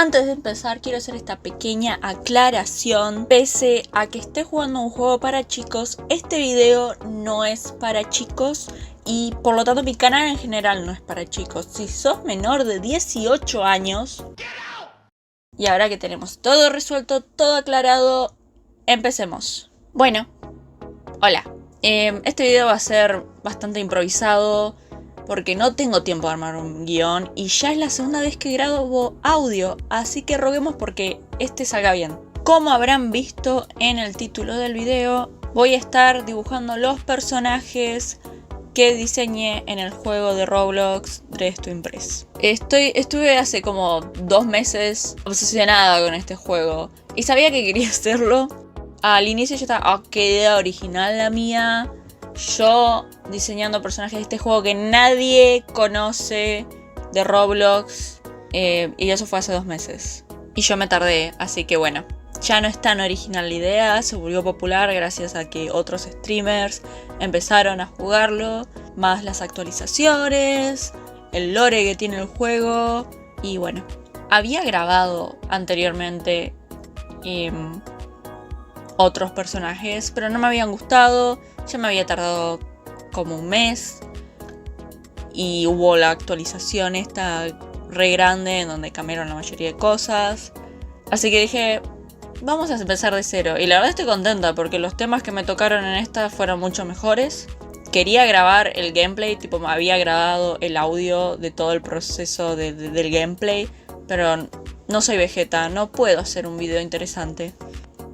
Antes de empezar quiero hacer esta pequeña aclaración. Pese a que esté jugando un juego para chicos, este video no es para chicos y por lo tanto mi canal en general no es para chicos. Si sos menor de 18 años, y ahora que tenemos todo resuelto, todo aclarado, empecemos. Bueno, hola. Este video va a ser bastante improvisado porque no tengo tiempo de armar un guión y ya es la segunda vez que grabo audio, así que roguemos porque este salga bien. Como habrán visto en el título del video, voy a estar dibujando los personajes que diseñé en el juego de Roblox Dress to Impress. Estuve hace como 2 meses obsesionada con este juego y sabía que quería hacerlo. Al inicio yo estaba, qué idea original la mía. Yo diseñando personajes de este juego que nadie conoce de Roblox. Y eso fue hace 2 meses. Y yo me tardé, así que bueno. Ya no es tan original la idea, se volvió popular gracias a que otros streamers empezaron a jugarlo. Más las actualizaciones, el lore que tiene el juego. Y bueno, había grabado anteriormente otros personajes, pero no me habían gustado. Ya me había tardado como 1 mes. Y hubo la actualización esta re grande en donde cambiaron la mayoría de cosas. Así que dije, vamos a empezar de cero. Y la verdad estoy contenta porque los temas que me tocaron en esta fueron mucho mejores. Quería grabar el gameplay, tipo me había grabado el audio de todo el proceso del gameplay. Pero no soy Vegeta, no puedo hacer un video interesante.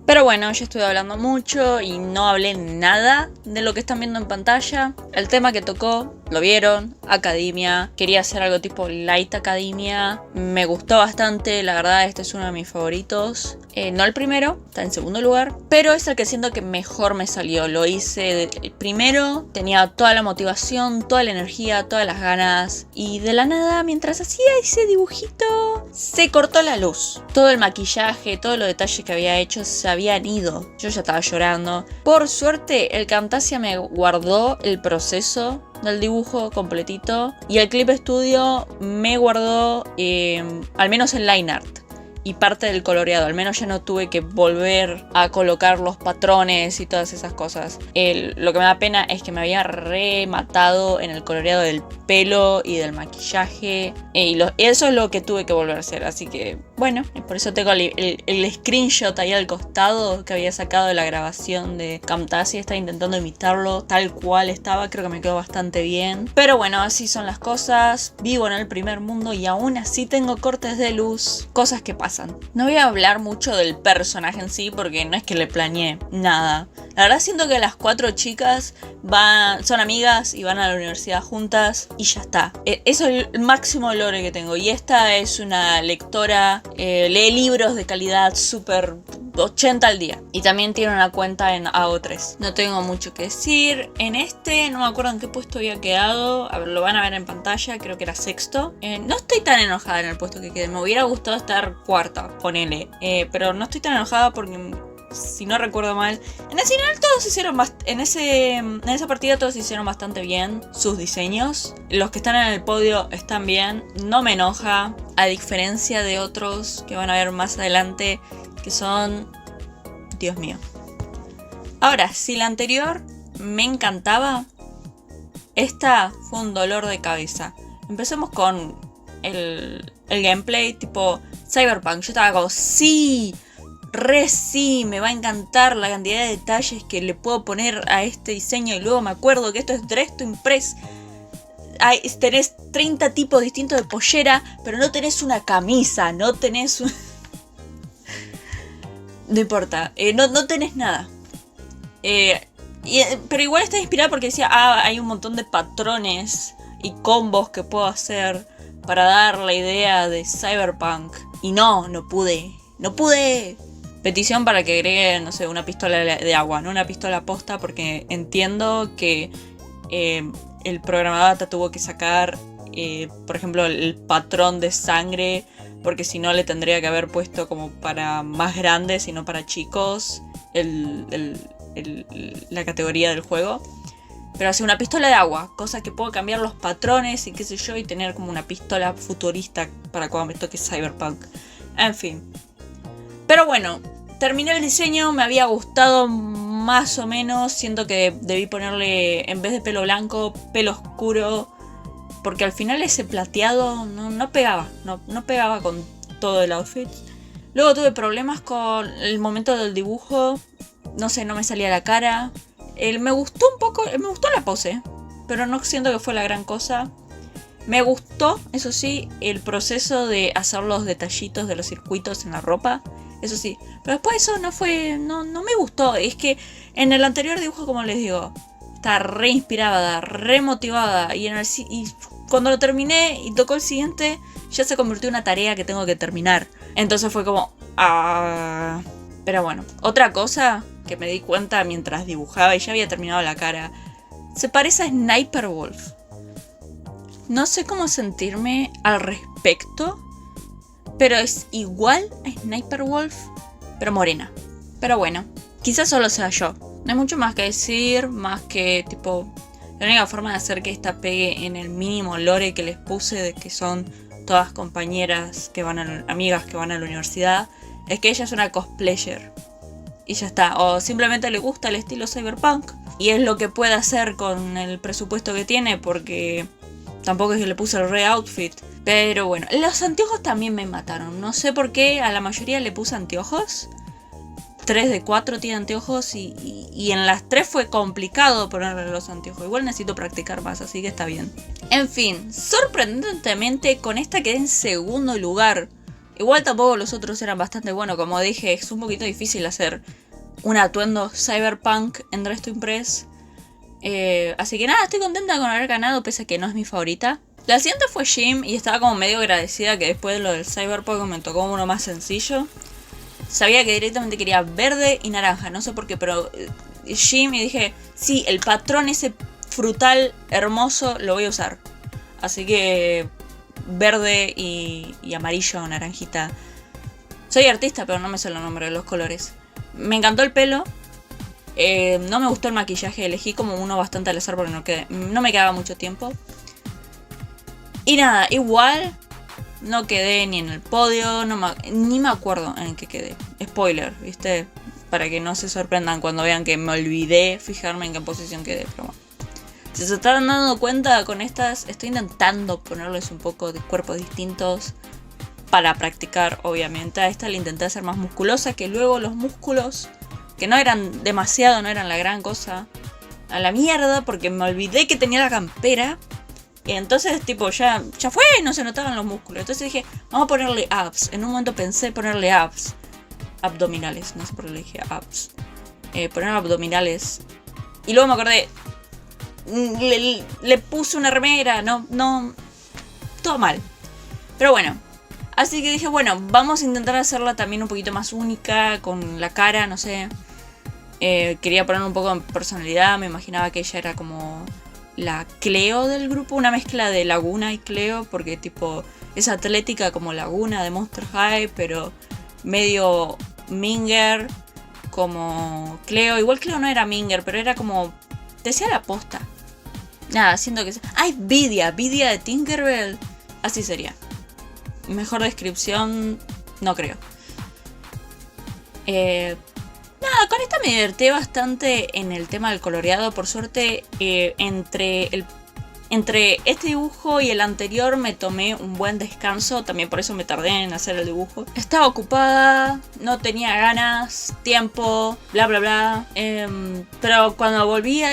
Pero bueno, ya estuve hablando mucho y no hablé nada de lo que están viendo en pantalla. El tema que tocó, lo vieron, Academia. Quería hacer algo tipo Light Academia. Me gustó bastante, la verdad este es uno de mis favoritos. No el primero, está en segundo lugar. Pero es el que siento que mejor me salió. Lo hice el primero, tenía toda la motivación, toda la energía, todas las ganas. Y de la nada, mientras hacía ese dibujito, se cortó la luz. Todo el maquillaje, todos los detalles que había hecho se habían ido. Yo ya estaba llorando. Por suerte, el Camtasia me guardó el proceso del dibujo completito. Y el Clip Studio me guardó al menos el line art y parte del coloreado. Al menos ya no tuve que volver a colocar los patrones y todas esas cosas. Lo que me da pena es que me había rematado en el coloreado del pelo y del maquillaje. Y eso es lo que tuve que volver a hacer. Así que bueno, por eso tengo el screenshot ahí al costado que había sacado de la grabación de Camtasia. Estaba intentando imitarlo tal cual estaba. Creo que me quedó bastante bien. Pero bueno, así son las cosas. Vivo en el primer mundo y aún así tengo cortes de luz. Cosas que pasan. No voy a hablar mucho del personaje en sí porque no es que le planeé nada. La verdad siento que las 4 chicas son amigas y van a la universidad juntas y ya está. Eso es el máximo lore que tengo. Y esta es una lectora, lee libros de calidad súper 80 al día. Y también tiene una cuenta en AO3. No tengo mucho que decir. En este, no me acuerdo en qué puesto había quedado. A ver, lo van a ver en pantalla, creo que era 6º. No estoy tan enojada en el puesto que quedé. Me hubiera gustado estar 4ª, ponele. Pero no estoy tan enojada porque, si no recuerdo mal, en el final todos hicieron en esa partida todos hicieron bastante bien sus diseños. Los que están en el podio están bien. No me enoja, a diferencia de otros que van a ver más adelante, que son, Dios mío. Ahora, si la anterior me encantaba, esta fue un dolor de cabeza. Empecemos con el gameplay tipo Cyberpunk. Yo estaba como, sí, sí, me va a encantar la cantidad de detalles que le puedo poner a este diseño. Y luego me acuerdo que esto es Dress to Impress. Tenés 30 tipos distintos de pollera, pero no tenés una camisa, no tenés un... No importa, no tenés nada. Pero igual está inspirada porque decía, hay un montón de patrones y combos que puedo hacer para dar la idea de Cyberpunk. Y no pude. Petición para que agregue, no sé, una pistola de agua, no una pistola posta, porque entiendo que el programador tuvo que sacar, por ejemplo, el patrón de sangre, porque si no le tendría que haber puesto como para más grandes y no para chicos la categoría del juego. Pero hace una pistola de agua, cosa que puedo cambiar los patrones y qué sé yo, y tener como una pistola futurista para cuando me toque Cyberpunk. En fin. Pero bueno, terminé el diseño, me había gustado más o menos. Siento que debí ponerle, en vez de pelo blanco, pelo oscuro. Porque al final ese plateado no pegaba. No pegaba con todo el outfit. Luego tuve problemas con el momento del dibujo. No sé, no me salía la cara. Me gustó un poco, me gustó la pose. Pero no siento que fue la gran cosa. Me gustó, eso sí, el proceso de hacer los detallitos de los circuitos en la ropa. Eso sí. Pero después eso no me gustó. Es que en el anterior dibujo, como les digo, estaba re inspirada, re motivada. Y cuando lo terminé y tocó el siguiente, ya se convirtió en una tarea que tengo que terminar. Entonces fue como... Pero bueno, otra cosa que me di cuenta mientras dibujaba y ya había terminado la cara. Se parece a Sniper Wolf. No sé cómo sentirme al respecto, pero es igual a Sniper Wolf, pero morena. Pero bueno, quizás solo sea yo. No hay mucho más que decir, más que tipo... La única forma de hacer que esta pegue en el mínimo lore que les puse de que son todas compañeras que van amigas que van a la universidad, es que ella es una cosplayer. Y ya está. O simplemente le gusta el estilo cyberpunk. Y es lo que puede hacer con el presupuesto que tiene, porque... Tampoco es que le puse el re outfit. Pero bueno, los anteojos también me mataron. No sé por qué a la mayoría le puse anteojos. 3 de 4 tiene anteojos y en las 3 fue complicado ponerle los anteojos. Igual necesito practicar más, así que está bien. En fin, sorprendentemente con esta quedé en segundo lugar. Igual tampoco los otros eran bastante buenos. Como dije, es un poquito difícil hacer un atuendo cyberpunk en Dress to Impress. Así que nada, estoy contenta con haber ganado, pese a que no es mi favorita. La siguiente fue Jim y estaba como medio agradecida que después de lo del Cyberpunk me tocó uno más sencillo. Sabía que directamente quería verde y naranja, no sé por qué, pero Jim y dije, sí, el patrón ese frutal hermoso lo voy a usar. Así que verde y amarillo, naranjita. Soy artista, pero no me sé el nombre de los colores. Me encantó el pelo. No me gustó el maquillaje, elegí como uno bastante al azar porque no me quedaba mucho tiempo. Y nada, igual no quedé ni en el podio, ni me acuerdo en qué quedé. Spoiler, ¿viste? Para que no se sorprendan cuando vean que me olvidé fijarme en qué posición quedé. Pero bueno. Si se están dando cuenta con estas, estoy intentando ponerles un poco de cuerpos distintos para practicar, obviamente. A esta le intenté hacer más musculosa, que luego los músculos... que no eran demasiado, no eran la gran cosa, a la mierda, porque me olvidé que tenía la campera. Y entonces tipo ya fue, no se notaban los músculos. Entonces dije, vamos a ponerle abs. En un momento pensé ponerle abs, abdominales, no sé por qué le dije abs, poner abdominales. Y luego me acordé, le puse una remera, no, todo mal. Pero bueno, así que dije, bueno, vamos a intentar hacerla también un poquito más única, con la cara, no sé. Quería poner un poco de personalidad, me imaginaba que ella era como la Cleo del grupo, una mezcla de Laguna y Cleo, porque tipo es atlética como Laguna de Monster High, pero medio Minger como Cleo. Igual Cleo no era Minger, pero era como... decía la posta. Nada, siento que... ¡ay, Vidia! Vidia de Tinkerbell. Así sería. Mejor descripción, no creo. Nada, con esta me divertí bastante en el tema del coloreado. Por suerte, entre este dibujo y el anterior me tomé un buen descanso. También por eso me tardé en hacer el dibujo. Estaba ocupada, no tenía ganas, tiempo, bla bla bla. Pero cuando volví a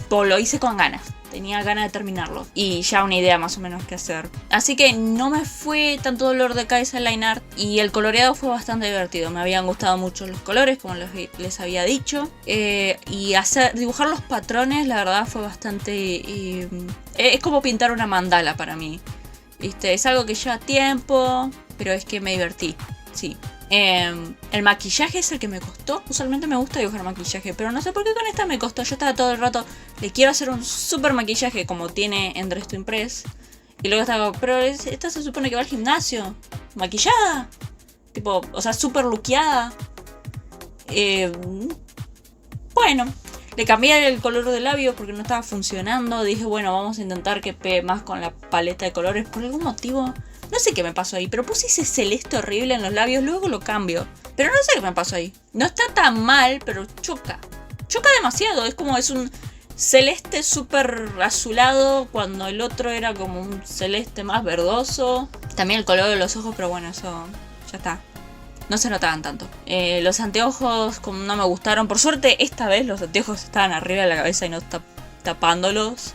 pues lo hice con ganas. Tenía ganas de terminarlo y ya una idea más o menos qué hacer. Así que no me fue tanto dolor de cabeza el line art y el coloreado fue bastante divertido. Me habían gustado mucho los colores, como les había dicho. Y dibujar los patrones, la verdad fue bastante... es como pintar una mandala para mí. ¿Viste? Es algo que lleva tiempo, pero es que me divertí, sí. El maquillaje es el que me costó. Usualmente me gusta dibujar maquillaje, pero no sé por qué con esta me costó. Yo estaba todo el rato, le quiero hacer un super maquillaje como tiene en Dress to Impress. Y luego estaba, pero esta se supone que va al gimnasio, maquillada, tipo, o sea, super luqueada. Bueno, le cambié el color de labios porque no estaba funcionando. Dije, bueno, vamos a intentar que pegue más con la paleta de colores. Por algún motivo No sé qué me pasó ahí, pero puse ese celeste horrible en los labios, luego lo cambio. Pero no sé qué me pasó ahí. No está tan mal, pero choca. Choca demasiado, es un celeste súper azulado cuando el otro era como un celeste más verdoso. También el color de los ojos, pero bueno, eso ya está. No se notaban tanto. Los anteojos como no me gustaron. Por suerte, esta vez los anteojos estaban arriba de la cabeza y no tapándolos.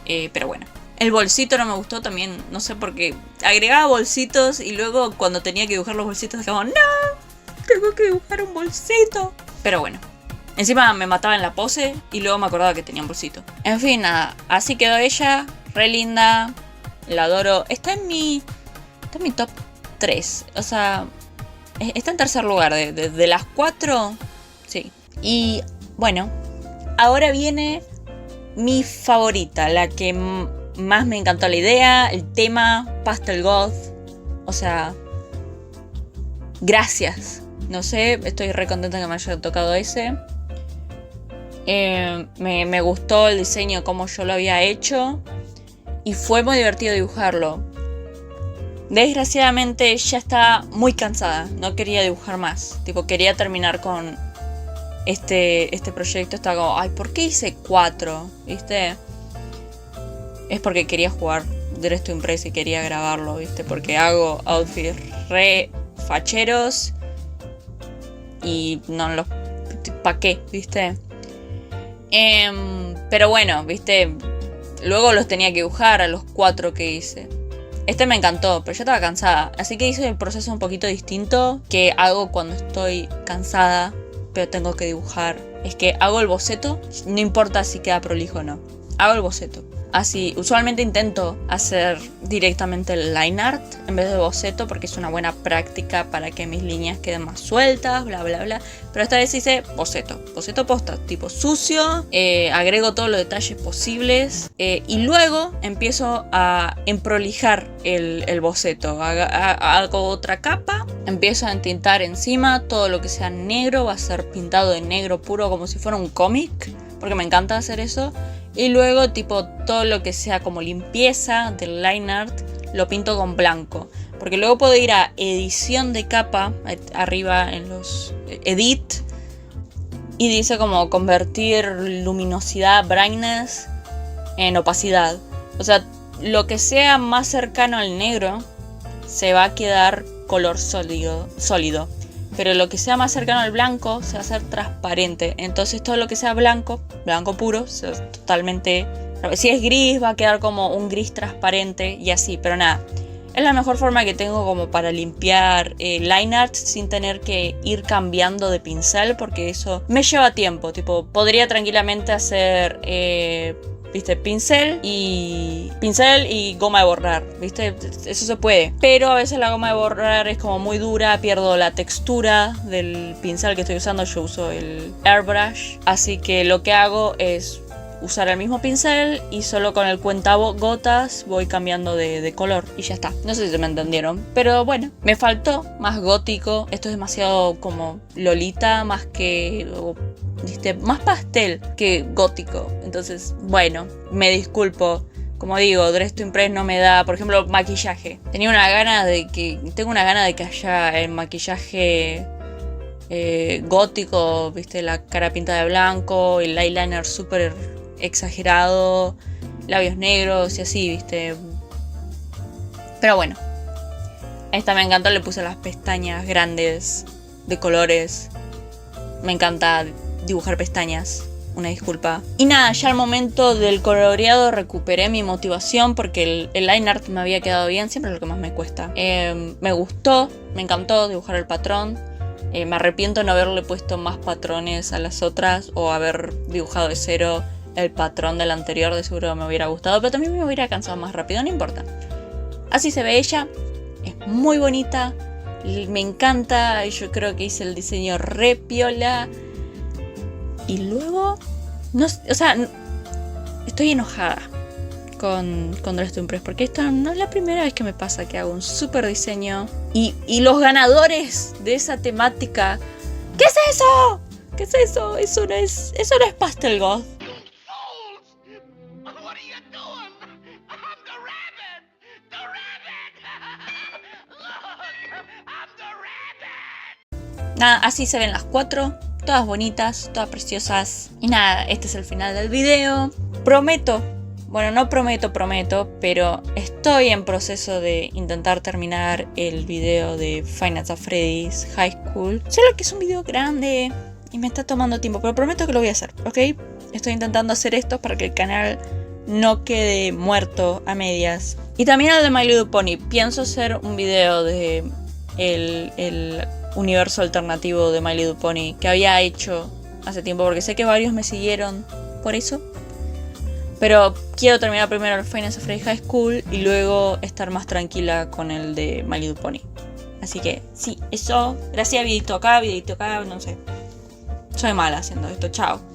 Pero bueno. El bolsito no me gustó también. No sé por qué. Agregaba bolsitos y luego cuando tenía que dibujar los bolsitos como ¡no! Tengo que dibujar un bolsito. Pero bueno. Encima me mataba en la pose y luego me acordaba que tenía un bolsito. En fin, nada. Así quedó ella. Re linda. La adoro. Está en mi top 3. O sea... Está en tercer lugar, de las 4, sí. Y bueno, ahora viene mi favorita, la que más me encantó la idea, el tema, Pastel Goth. O sea, gracias. No sé, estoy re contenta que me haya tocado ese. Me gustó el diseño, como yo lo había hecho. Y fue muy divertido dibujarlo. Desgraciadamente ya estaba muy cansada, no quería dibujar más. Tipo, quería terminar con este proyecto. Estaba como, ay, ¿por qué hice 4? ¿Viste? Es porque quería jugar Dress to Impress y quería grabarlo, ¿viste? Porque hago outfits re facheros y no los... ¿Para qué? ¿Viste? Pero bueno, ¿viste? Luego los tenía que dibujar a los 4 que hice. Este me encantó, pero yo estaba cansada. Así que hice el proceso un poquito distinto que hago cuando estoy cansada, pero tengo que dibujar. Es que hago el boceto, no importa si queda prolijo o no. Hago el boceto. Así, usualmente intento hacer directamente el line art en vez de boceto porque es una buena práctica para que mis líneas queden más sueltas, bla bla bla. Pero esta vez hice boceto, boceto posta, tipo sucio, agrego todos los detalles posibles y luego empiezo a emprolijar el boceto. Hago otra capa, empiezo a entintar encima, todo lo que sea negro va a ser pintado de negro puro como si fuera un cómic, porque me encanta hacer eso. Y luego tipo todo lo que sea como limpieza del line art lo pinto con blanco. Porque luego puedo ir a edición de capa, arriba en los edit. Y dice como convertir luminosidad, brightness, en opacidad. O sea, lo que sea más cercano al negro se va a quedar color sólido. Pero lo que sea más cercano al blanco se va a hacer transparente. Entonces todo lo que sea blanco puro, totalmente... Si es gris va a quedar como un gris transparente y así, pero nada. Es la mejor forma que tengo como para limpiar line art sin tener que ir cambiando de pincel, porque eso me lleva tiempo. Tipo, podría tranquilamente hacer... ¿viste? Pincel y goma de borrar, ¿viste? Eso se puede. Pero a veces la goma de borrar es como muy dura, pierdo la textura del pincel que estoy usando. Yo uso el airbrush. Así que lo que hago es usar el mismo pincel y solo con el cuentagotas voy cambiando de color y ya está. No sé si se me entendieron, pero bueno, me faltó más gótico. Esto es demasiado como Lolita, más que... ¿viste? Más pastel que gótico. Entonces, bueno, me disculpo. Como digo, Dress to Impress no me da, por ejemplo, maquillaje. Tengo una gana de que haya el maquillaje gótico, ¿viste? La cara pintada de blanco, el eyeliner súper exagerado, labios negros y así, ¿viste? Pero bueno, esta me encantó, le puse las pestañas grandes de colores. Me encanta dibujar pestañas, una disculpa. Y nada, ya al momento del coloreado recuperé mi motivación porque el line art me había quedado bien, siempre es lo que más me cuesta. Me gustó, me encantó dibujar el patrón. Me arrepiento no haberle puesto más patrones a las otras o haber dibujado de cero el patrón del anterior. De seguro me hubiera gustado, pero también me hubiera cansado más rápido, no importa. Así se ve ella, es muy bonita, me encanta, yo creo que hice el diseño re piola. Y luego, no, o sea, estoy enojada con Dress to Impress porque esta no es la primera vez que me pasa que hago un super diseño y los ganadores de esa temática, ¿qué es eso? ¿Qué es eso? Eso no es Pastel Goth. Nada, así se ven las 4. Todas bonitas, todas preciosas. Y nada, este es el final del video. Prometo, bueno, no prometo, pero estoy en proceso de intentar terminar el video de Five Nights at Freddy's High School. Solo que es un video grande y me está tomando tiempo, pero prometo que lo voy a hacer, ¿ok? Estoy intentando hacer esto para que el canal no quede muerto a medias. Y también el de My Little Pony. Pienso hacer un video de el universo alternativo de My Little Pony que había hecho hace tiempo, porque sé que varios me siguieron por eso. Pero quiero terminar primero el Five Nights at Freddy's High School y luego estar más tranquila con el de My Little Pony. Así que sí, eso. Gracias, videito acá, no sé. Soy mala haciendo esto, chao.